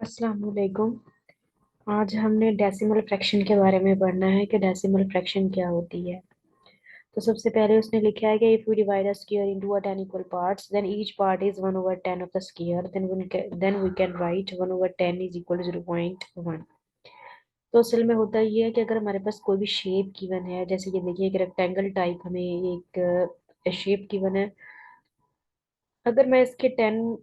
अस्सलाम वालेकुम। आज हमने डेसिमल फ्रैक्शन के बारे में पढ़ना है कि डेसिमल फ्रैक्शन क्या होती है। तो सबसे पहले उसने लिखा है कि if we divide a square into a 10 equal parts then each part is 1 over 10 of the square then we can write 1 over 10 is equal to 0.1। तो असल में होता ये है कि अगर हमारे पास कोई भी शेप गिवन है, जैसे ये देखिए एक रेक्टेंगल टाइप हमें एक शेप गिवन है। अगर मैं इसके 10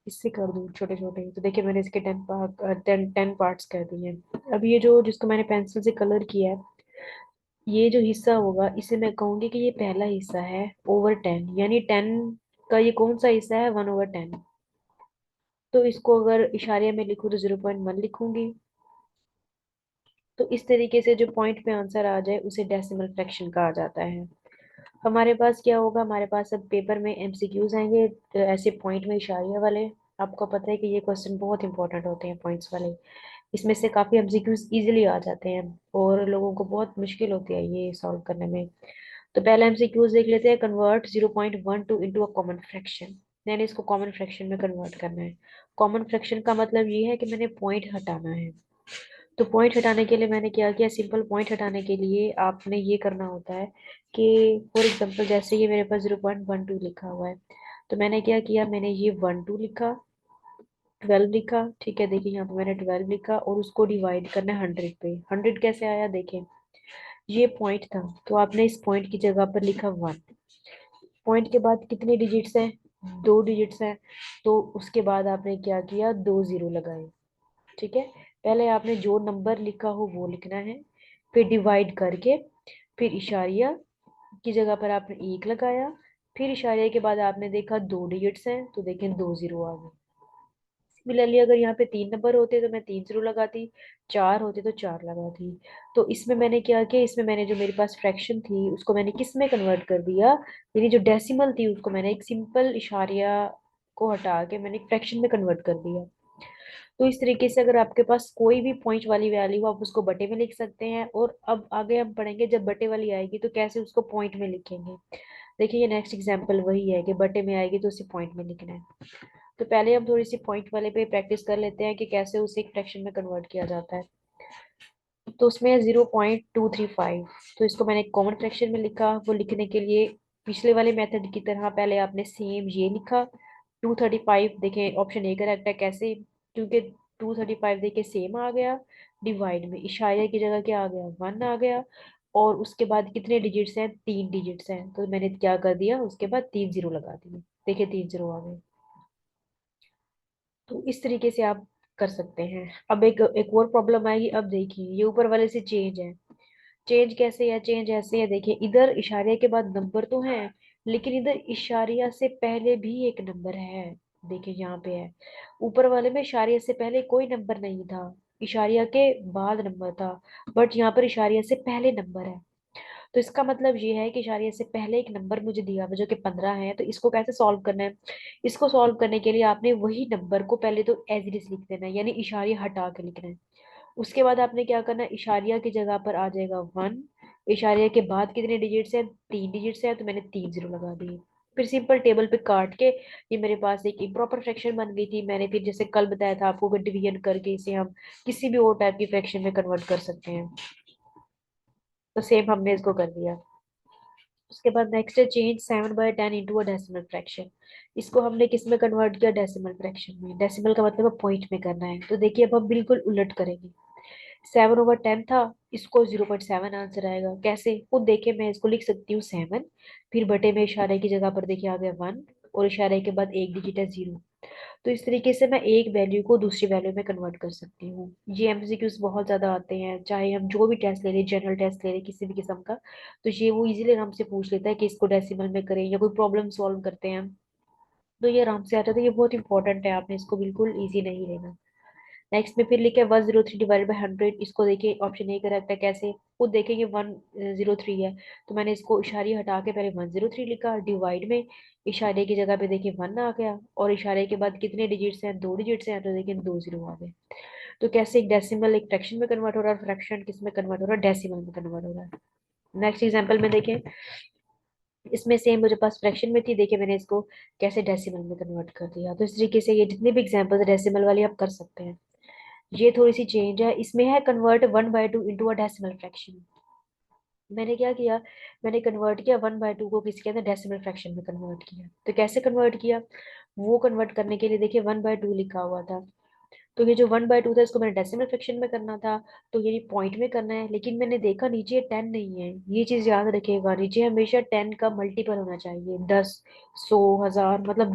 इससे कर दूं छोटे छोटे, तो देखिए मैंने इसके 10 पार्ट्स कर दिए हैं। अब ये जो जिसको मैंने पेंसिल से कलर किया है, ये जो हिस्सा होगा इसे मैं कहूंगी कि ये पहला हिस्सा है ओवर 10, यानी 10 का ये कौन सा हिस्सा है, 1/10। तो इसको अगर इशारे में लिखूं तो 0.1 लिखूंगी। तो इस तरीके से जो पॉइंट पे आंसर आ जाए उसे डेसिमल फ्रैक्शन कहा जाता है। हमारे पास क्या होगा, हमारे पास अब पेपर में एमसीक्यूज आएंगे, ऐसे पॉइंट में इशारिया वाले। आपको पता है कि ये क्वेश्चन बहुत इंपॉर्टेंट होते हैं पॉइंट्स वाले। इसमें से काफी एमसीक्यूज इजीली आ जाते हैं और लोगों को बहुत मुश्किल होती है ये सॉल्व करने में। तो पहले एमसीक्यूज देख लेते हैं। Convert 0.12 into a common fraction. मैंने इसको कॉमन फ्रैक्शन में कन्वर्ट करना है। कॉमन फ्रैक्शन का मतलब ये है कि मैंने पॉइंट हटाना है। तो पॉइंट हटाने के लिए मैंने क्या किया, सिंपल पॉइंट हटाने के लिए आपने ये करना होता है कि फॉर एग्जांपल जैसे ये मेरे पास 0.12 लिखा हुआ है, तो मैंने क्या किया, मैंने ये 12 लिखा, 12 लिखा। ठीक है, देखिए यहाँ पे मैंने 12 लिखा और उसको डिवाइड करना है 100 पे। 100 कैसे आया, देखें ये पॉइंट था तो आपने इस पॉइंट की जगह पर लिखा 1। पॉइंट के बाद कितने डिजिट्स हैं, 2 डिजिट्स हैं। तो उसके बाद आपने क्या किया, 2 जीरो लगाए। ठीक है, पहले आपने जो नंबर लिखा हो वो लिखना है, फिर डिवाइड करके, फिर इशारिया की जगह पर आपने 1 लगाया। फिर इशारिया के बाद आपने देखा 2 डिजिट्स हैं तो देखें 2 जीरो आ गए। सिमिलरली अगर यहाँ पे 3 नंबर होते तो मैं 3 जीरो लगाती, 4 होते तो 4 लगाती। तो इसमें मैंने क्या किया, इसमें मैंने जो मेरे पास फ्रैक्शन थी उसको मैंने किस में कन्वर्ट कर दिया, यानी जो डेसिमल थी उसको मैंने एक सिंपल इशारिया को हटा के मैंने एक फ्रैक्शन में कन्वर्ट कर दिया। तो इस तरीके से अगर आपके पास कोई भी पॉइंट वाली वैल्यू हो आप उसको बटे में लिख सकते हैं। और अब आगे हम पढ़ेंगे जब बटे वाली आएगी तो कैसे उसको पॉइंट में लिखेंगे। देखिए ये नेक्स्ट एग्जांपल वही है कि बटे में आएगी तो उसे पॉइंट में लिखना है। तो पहले हम थोड़ी सी पॉइंट वाले पे प्रैक्टिस कर लेते हैं कि कैसे उसे एक फ्रैक्शन में कन्वर्ट किया जाता है। तो उसमें 0.235, तो इसको मैंने कॉमन फ्रैक्शन में लिखा। वो लिखने के लिए पिछले वाले मेथड की तरह पहले आपने सेम ये लिखा 235। देखें ऑप्शन ए करेक्ट है, कैसे, क्योंकि 235 देखे सेम आ गया, डिवाइड में इशारे की जगह क्या आ गया, 1 आ गया। और उसके बाद कितने डिजिट्स हैं, 3 डिजिट्स हैं, तो मैंने क्या कर दिया, उसके बाद 3 जीरो लगा दिए। देखिए 3 जीरो आ गए। तो इस तरीके से आप कर सकते हैं। अब एक एक और प्रॉब्लम आएगी। अब देखिए ये ऊपर वाले से चेंज है। चेंज कैसे है, चेंज ऐसे है, देखिए इधर इशारे के बाद नंबर तो है, लेकिन इधर इशारिया से पहले भी एक नंबर है। देखिए यहाँ पे है, ऊपर वाले में इशारिया से पहले कोई नंबर नहीं था, इशारिया के बाद नंबर था। बट यहाँ पर इशारिया से पहले नंबर है। तो इसका मतलब ये है कि इशारिया से पहले एक नंबर मुझे दिया हुआ जो कि 15 है। तो इसको कैसे सॉल्व करना है, इसको सॉल्व करने के लिए आपने वही नंबर को पहले तो एज इट इज लिख देना है, यानी इशारिया हटा के लिखना है। उसके बाद आपने क्या करना है, इशारिया की जगह पर आ जाएगा 1। इशारिया के बाद कितने डिजिट्स हैं, 3 डिजिट्स हैं, तो मैंने 3 जीरो लगा दिए। फिर सिंपल टेबल पे काट के ये मेरे पास एक इम्प्रॉपर फ्रैक्शन बन गई थी। मैंने फिर जैसे कल बताया था आपको कि डिवीजन करके इसे हम किसी भी और टाइप की फ्रैक्शन में कन्वर्ट कर सकते हैं। तो सेम हमने इसको कर दिया। उसके बाद नेक्स्ट है change 7/10 into a decimal fraction. इसको हमने किस में कन्वर्ट किया, डेसिमल फ्रैक्शन में। डेसिमल का मतलब पॉइंट में करना है। तो देखिए अब हम बिल्कुल उलट करेंगे। 7/10 था, इसको 0.7 आंसर आएगा। कैसे, खुद देखिए मैं इसको लिख सकती हूँ 7, फिर बटे में इशारे की जगह पर देखिए आ गया 1, और इशारे के बाद एक डिजिट है 0। तो इस तरीके से मैं एक वैल्यू को दूसरी वैल्यू में कन्वर्ट कर सकती हूँ। ये एमसीक्यूज बहुत ज्यादा आते हैं, चाहे हम जो भी टेस्ट ले लें, जनरल टेस्ट ले लें किसी भी किस्म का, तो ये वो इजीली हमसे पूछ लेता है कि इसको डेसिमल में करें या कोई प्रॉब्लम सॉल्व करते हैं हम, तो ये आराम से आता है। तो ये बहुत इंपॉर्टेंट है, आपने इसको बिल्कुल ईजी नहीं लेना। नेक्स्ट में फिर लिखे 103 डिवाइड बाई 100। इसको देखिए ऑप्शन ए करेक्ट है, कैसे, खुद देखेंगे 103 है, तो मैंने इसको इशारे हटा के पहले 103 लिखा, डिवाइड में इशारे की जगह पे देखिए 1 आ गया, और इशारे के बाद कितने डिजिट्स हैं, 2 डिजिट्स हैं, तो देखिए 2 जीरो आ गए। तो कैसे एक डेसिमल एक फ्रैक्शन में कन्वर्ट हो रहा है, फ्रैक्शन किस में कन्वर्ट हो रहा है, डेसिमल में कन्वर्ट हो रहा है। नेक्स्ट एग्जाम्पल में देखें, इसमें सेम मुझे पास फ्रैक्शन में थी, देखिए मैंने इसको कैसे डेसिमल में कन्वर्ट कर दिया। तो इस तरीके से ये जितने भी एग्जांपल्स डेसिमल वाले आप कर सकते हैं। ये थोड़ी सी चेंज है इसमें, है convert 1/2 into a decimal fraction. मैंने क्या किया, मैंने कन्वर्ट किया 1/2 को किसके अंदर, डेसिमल फ्रैक्शन में कन्वर्ट किया। तो कैसे कन्वर्ट किया, वो कन्वर्ट करने के लिए देखिए 1/2 लिखा हुआ था, तो ये जो 1/2 था इसको मैंने डेसिमल फ्रैक्शन में करना था, तो ये पॉइंट में करना है। लेकिन मैंने देखा नीचे 10 नहीं है, ये चीज याद रखिएगा, नीचे हमेशा 10 का मल्टीपल होना चाहिए, 10, 100, 1000, मतलब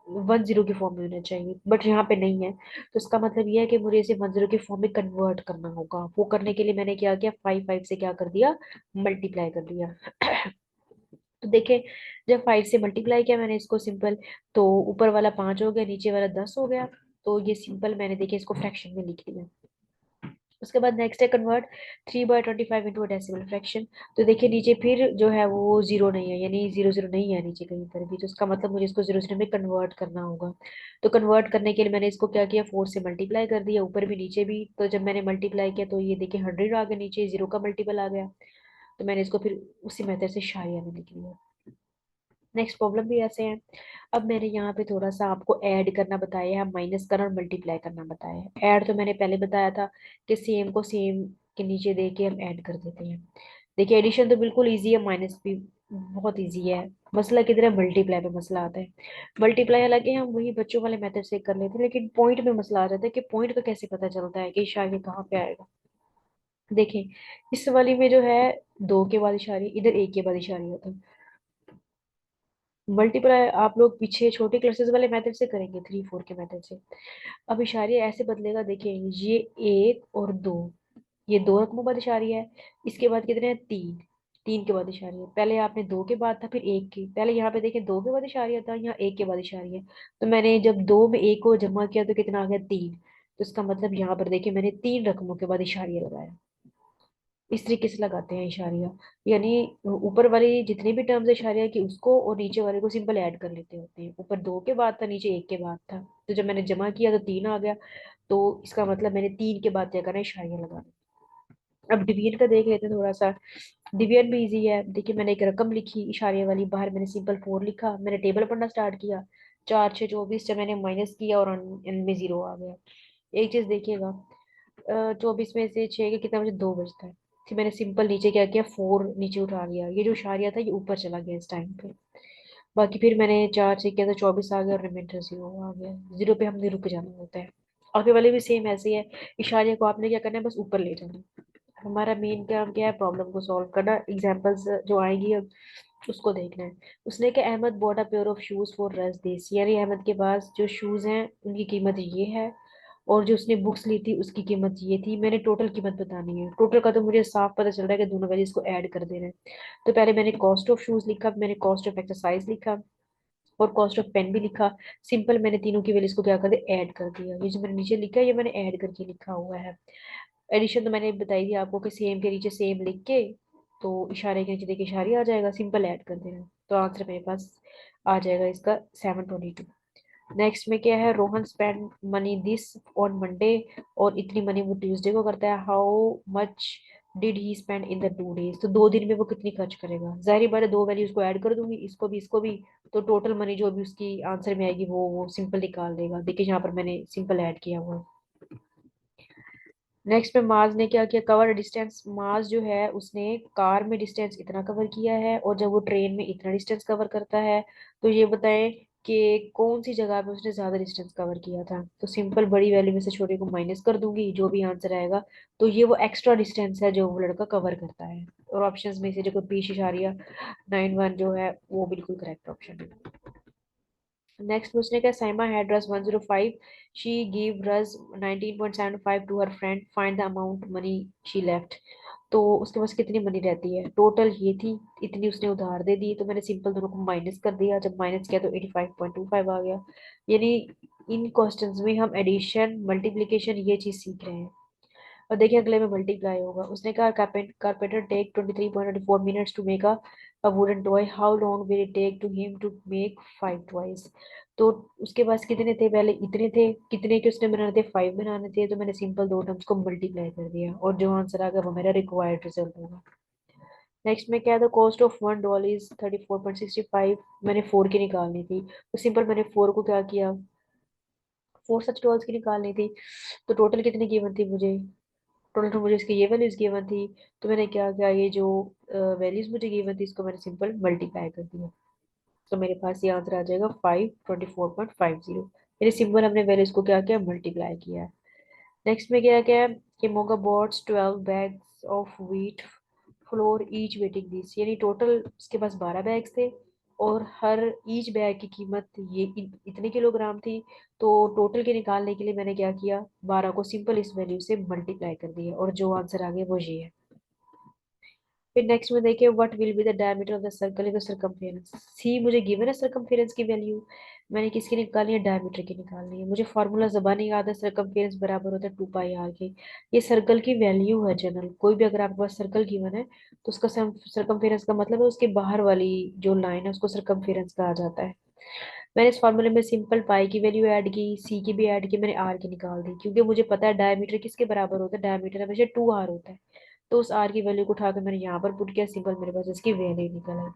10 की फॉर्म में होना चाहिए, बट यहाँ पे नहीं है। तो इसका मतलब ये है कि मुझे इसे 10 की फॉर्म में कन्वर्ट करना होगा। वो करने के लिए मैंने क्या किया, 5 से क्या कर दिया, मल्टीप्लाई कर दिया। तो देखे, जब 5 से मल्टीप्लाई किया मैंने इसको सिंपल, तो ऊपर वाला 5 हो गया, नीचे वाला 10 हो गया। तो ये सिंपल मैंने देखिए इसको फ्रैक्शन में लिख दिया। उसके बाद नेक्स्ट है कन्वर्ट 3/25 इंटू डेसिमल फ्रैक्शन। तो देखिए नीचे फिर जो है वो जीरो नहीं है, यानी जीरो जीरो नहीं है नीचे कहीं पर भी, तो इसका मतलब मुझे इसको जीरो जीरो में कन्वर्ट करना होगा। तो कन्वर्ट करने के लिए मैंने इसको क्या किया, 4 से मल्टीप्लाई कर दिया, ऊपर भी नीचे भी। तो जब मैंने मल्टीप्लाई किया तो ये देखिए 100 आ गया, नीचे जीरो का मल्टीपल आ गया। तो मैंने इसको फिर उसी मेथड से शारिया में लिख लिया। नेक्स्ट प्रॉब्लम भी ऐसे है। अब मैंने यहाँ पे थोड़ा सा आपको ऐड करना बताया है, माइनस करना और मल्टीप्लाई करना बताया है। ऐड तो मैंने पहले बताया था कि सेम को सेम के नीचे दे के हम ऐड कर देते हैं। देखिए एडिशन तो बिल्कुल इजी है, माइनस भी बहुत इजी है। मसला किधर है, मल्टीप्लाई पे मसला आता है। मल्टीप्लाई हालांकि हम वही बच्चों वाले मेथड से कर लेते हैं, लेकिन पॉइंट में मसला आ जाता है कि पॉइंट का कैसे पता चलता है कि इशारे कहाँ पे आएगा। देखें, इस वाली में जो है 2 के बाद इशारे, इधर 1 के बाद इशारे होता है। मल्टीप्लाई आप लोग पीछे छोटे क्लासेस वाले मेथड से करेंगे, 3 4 के मेथड से। अब इशारे ऐसे बदलेगा, देखिए ये 1 और 2, ये 2 रकमों बाद इशारी है। इसके बाद कितने हैं, 3, 3 के बाद इशारी है। पहले आपने 2 के बाद था, फिर 1 की, पहले यहाँ पे देखिए 2 के बाद इशारिया था, यहाँ 1 के बाद इशारी है। तो मैंने जब 2 में 1 को जमा किया तो कितना आ गया, 3। तो इसका मतलब यहाँ पर देखिए मैंने 3 रकमों के बाद इशारिया लगाया। इस तरीके से लगाते हैं इशारिया, यानी ऊपर वाली जितनी भी टर्म्स इशारिया की उसको और नीचे वाले को सिंपल ऐड कर लेते होते हैं। ऊपर 2 के बाद था, नीचे 1 के बाद था, तो जब मैंने जमा किया तो 3 आ गया। तो इसका मतलब मैंने 3 के बाद क्या करना है, इशारिया लगाना। अब डिवीजन का देख लेते हैं थोड़ा सा। डिवीजन भी इजी है, देखिए मैंने एक रकम लिखी इशारे वाली, बाहर मैंने सिंपल 4 लिखा, मैंने टेबल पढ़ना स्टार्ट किया। 4 6 24, जब मैंने माइनस किया और एंड में 0 आ गया। एक चीज देखिएगा, 24 में से 6 के कितना बचे, 2 बचता है। फिर मैंने सिंपल नीचे क्या किया, 4 नीचे उठा लिया, ये जो इशारिया था ये ऊपर चला गया इस टाइम पे। बाकी फिर मैंने 4 से किया तो 24 आ गया और रिमाइंडर 0 आ गया। 0 पे हमने रुक जाना होता है। आगे वाले भी सेम ऐसे ही है, इशारे को आपने क्या करना है, बस ऊपर ले जाना। हमारा मेन काम क्या है, प्रॉब्लम को सॉल्व करना। एग्जांपल्स जो आएंगी अब उसको देखना है। उसने कहा Ahmed bought a pair of shoes for रस दिस, यानी अहमद के पास जो शूज हैं उनकी कीमत ये है, और जो उसने बुक्स ली थी उसकी कीमत ये थी। मैंने टोटल कीमत बतानी है, टोटल का तो मुझे साफ पता चल रहा है कि दोनों वैल्यूज को ऐड कर देना है। तो पहले मैंने कॉस्ट ऑफ शूज लिखा, फिर मैंने कॉस्ट ऑफ एक्सरसाइज लिखा, और कॉस्ट ऑफ पेन भी लिखा। सिंपल मैंने तीनों की वैल्यूज को क्या कर दिया, ऐड कर दिया। ये जो मैंने नीचे लिखा है ये मैंने ऐड करके लिखा हुआ है। एडिशन तो मैंने बताई थी आपको कि सेम के नीचे सेम लिख के, तो इशारे के नीचे देखिए इशारे आ जाएगा, सिंपल ऐड कर देना, तो आंसर मेरे पास आ जाएगा इसका 722। नेक्स्ट में क्या है, Rohan spend money this on Monday, और इतनी मनी वो ट्यूसडे को करता है। How much did he spend in the 2 days, तो 2 दिन में वो कितनी खर्च करेगा। जाहिर बात है दो वैल्यूज को ऐड कर दूंगी, इसको भी, तो टोटल मनी जो भी उसकी आंसर में आएगी वो सिंपल निकाल देगा। देखिए यहाँ पर मैंने सिंपल ऐड किया हुआ है। नेक्स्ट में मार्स ने क्या किया, कवर डिस्टेंस। मार्स जो है उसने कार में डिस्टेंस इतना कवर किया है, और जब वो ट्रेन में इतना डिस्टेंस कवर करता है, तो ये बताएं कि कौन सी जगह पे उसने ज्यादा डिस्टेंस कवर किया था। तो सिंपल बड़ी वैल्यू में से छोटे को माइनस कर दूंगी, जो भी आंसर आएगा, तो ये वो एक्स्ट्रा डिस्टेंस है जो वो लड़का कवर करता है। और ऑप्शंस में से जो पी इशारिया 91 जो है वो बिल्कुल करेक्ट ऑप्शन है। नेक्स्ट उसने क्या, साइमा हैड रस 105, शी गिव रस 19.75 to her friend, find the amount money she left. तो उसके पास कितनी मनी रहती है, टोटल ये थी, इतनी उसने उधार दे दी। तो मैंने सिंपल दोनों को माइनस कर दिया, जब माइनस किया तो 85.25 आ गया। यानी इन क्वेश्चंस में हम एडिशन मल्टीप्लिकेशन ये चीज सीख रहे हैं। और देखिए अगले में मल्टीप्लाई होगा। उसने कहा carpenter take 23.24 minutes to make a wooden toy, how long will it take to him to make 5 toys. तो उसके पास कितने थे, पहले इतने थे, कितने के उसने बनाने थे, 5 बनाने थे। तो मैंने सिंपल दो टर्म्स को मल्टीप्लाई कर दिया, और जो आंसर आ गया वो मेरा रिक्वायर्ड रिजल्ट होगा। नेक्स्ट में क्या है, the cost of one doll is 34.65। मैंने फोर की निकालनी थी, तो सिंपल मैंने फोर को क्या किया, फोर सच डॉल्स की निकालनी थी। तो टोटल कितनी कीमत थी मुझे, टोटल तो मुझे इसकी ये वैल्यूज गिवन थी। तो मैंने क्या किया, ये जो वैल्यूज मुझे गिवन थी इसको मैंने सिंपल मल्टीप्लाई कर दिया। तो मेरे पास ये आंसर आ जाएगा 524.50। मेरे सिंपल हमने वैल्यूज को क्या किया, मल्टीप्लाई किया। नेक्स्ट में क्या क्या है कि Moga bots 12 bags of wheat flour each waiting this, यानी टोटल उसके पास 12 बैग्स थे और हर ईच बैग की कीमत ये इतने किलोग्राम थी। तो टोटल के निकालने के लिए मैंने क्या किया, 12 को सिंपल इस वैल्यू से मल्टीप्लाई कर दिया और जो आंसर आ गया वो ये है। फिर नेक्स्ट में देखिए, what will be the diameter of the circle in the circumference. C मुझे गिवन है सर्कमफेरेंस की वैल्यू, मैंने किसकी निकालनी है, डायमीटर की निकालनी है। मुझे फार्मूला जबानी याद है, सर्कमफेरेंस बराबर होता है 2 पाई आर के। ये सर्कल की वैल्यू है जनरल, कोई भी अगर आपके पास सर्कल गिवन है तो उसका सर्कमफेरेंस का मतलब है उसके बाहर वाली जो लाइन है उसको सर्कमफेरेंस कहा जाता है। मैंने इस फॉर्मूले में सिंपल पाई की वैल्यू ऐड की, सी की भी ऐड की, मैंने आर की निकाल दी, क्योंकि मुझे पता है डायमीटर किसके बराबर होता है, डायमीटर हमेशा 2 आर होता है। तो उस आर की वैल्यू को उठाकर मैंने यहाँ पर पुट किया, सिंपल मेरे पास इसकी वैल्यू निकल आई।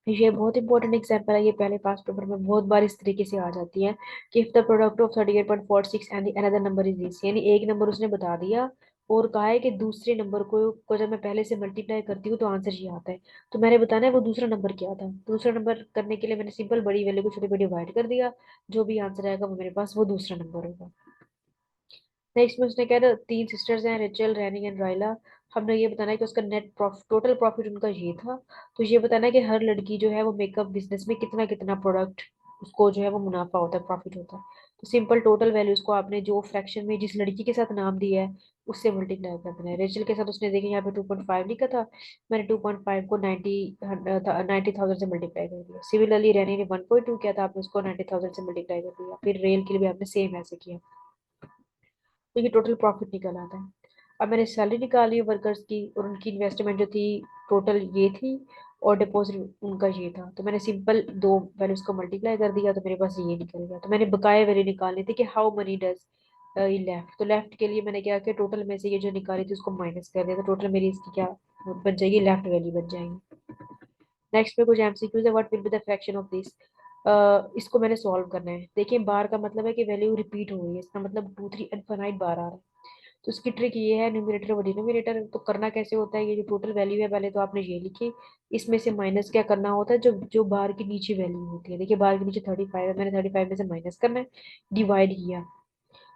ये बहुत इंपॉर्टेंट एग्जांपल है, ये पहले पास पेपर में बहुत बार इस तरीके से आ जाती है कि if the product of 38.46 and another number is this, यानी एक नंबर उसने बता दिया और कहा है कि दूसरे नंबर को जब मैं पहले से मल्टीप्लाई करती हूँ तो आंसर ये आता है। तो मैंने बताना है वो दूसरा नंबर क्या था, दूसरा नंबर करने के लिए मैंने सिंपल बड़ी वैल्यू को छोटी में डिवाइड कर दिया, जो भी आंसर आएगा वो मेरे पास वो दूसरा नंबर होगा। नेक्स्ट में उसने कहा था तीन सिस्टर्स हैं, रेचल, रैनी एंड राइला। हमने ये बताना है कि उसका नेट प्रॉफिट, टोटल प्रॉफिट उनका ये था। तो ये बताना है कि हर लड़की जो है वो मेकअप बिजनेस में कितना कितना प्रोडक्ट उसको जो है वो मुनाफा होता है, प्रॉफिट होता है। तो सिंपल टोटल वैल्यूज को आपने जो फ्रैक्शन में जिस लड़की के साथ नाम दिया है उससे मल्टीप्लाई कर देना है। रेचल के साथ उसने देखे यहाँ पे 2.5 लिखा था, मैंने 2.5 को 90,000 से मल्टीप्लाई कर दिया। सिमिलरली रैनी ने 1.2 किया था, आपने उसको 90,000 से मल्टीप्लाई कर दिया। फिर रेल के लिए भी आपने सेम ऐसे किया। तो ये टोटल प्रॉफिट निकल आता है। अब मैंने सैलरी निकाली वर्कर्स की और उनकी इन्वेस्टमेंट जो थी टोटल ये थी, और डिपॉजिट उनका ये था। तो मैंने सिंपल दो वैल्यूज को मल्टीप्लाई कर दिया तो मेरे पास ये निकल गया। तो मैंने बकाया वैल्यू निकालनी थी कि हाउ मनी डज लेफ्ट। तो लेफ्ट के लिए मैंने क्या किया, टोटल में से ये जो निकाली थी उसको माइनस कर दिया, तो टोटल मेरी इसकी क्या बन जाएगी, लेफ्ट वैल्यू बन जाएगी। नेक्स्ट में कुछ एमसीक्यूज है, what will be the fraction of this. इसको मैंने सॉल्व करना है। देखिए बार का मतलब है कि वैल्यू रिपीट हो रही है, इसका मतलब 2 3 इनफाइनाइट बार आ रहा है। तो इसकी ट्रिक ये है, न्यूमरेटर और डिनोमिनेटर। तो करना कैसे होता है, ये जो टोटल वैल्यू है पहले तो आपने ये लिखी, इसमें से माइनस क्या करना होता है, जो जो बार के नीचे वैल्यू होती है। देखिए बार के नीचे 35 है, मैंने 35 में से माइनस करना है, डिवाइड किया।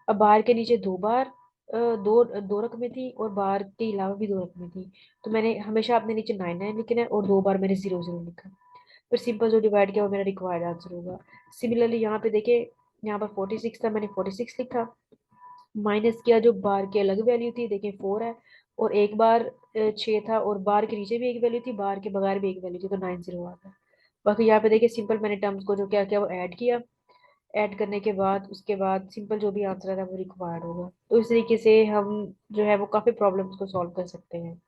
अब बार के नीचे दो बार दो दो रकमें थी और बार के अलावा भी दो रकमें थी। तो मैंने हमेशा अपने नीचे 9 9 लिखना है और दो बार मैंने 0 0 लिखा। फिर सिंपल जो डिवाइड किया वो मेरा रिक्वायर्ड आंसर होगा। सिमिलरली यहाँ पे देखिए, यहाँ पर 46 था, मैंने 46 लिखा, माइनस किया जो बार की अलग वैल्यू थी, देखिए 4 है, और एक बार 6 था और बार के नीचे भी एक वैल्यू थी, बार के बगैर भी एक वैल्यू थी, तो 9 0 आ गया। बाकी यहाँ पे देखिए सिंपल मैंने टर्म्स को जो क्या किया वो ऐड किया, ऐड करने के बाद उसके बाद सिंपल जो भी आंसर आता है वो रिक्वायर्ड होगा। तो इस तरीके से हम जो है वो काफी प्रॉब्लम्स को सॉल्व कर सकते हैं।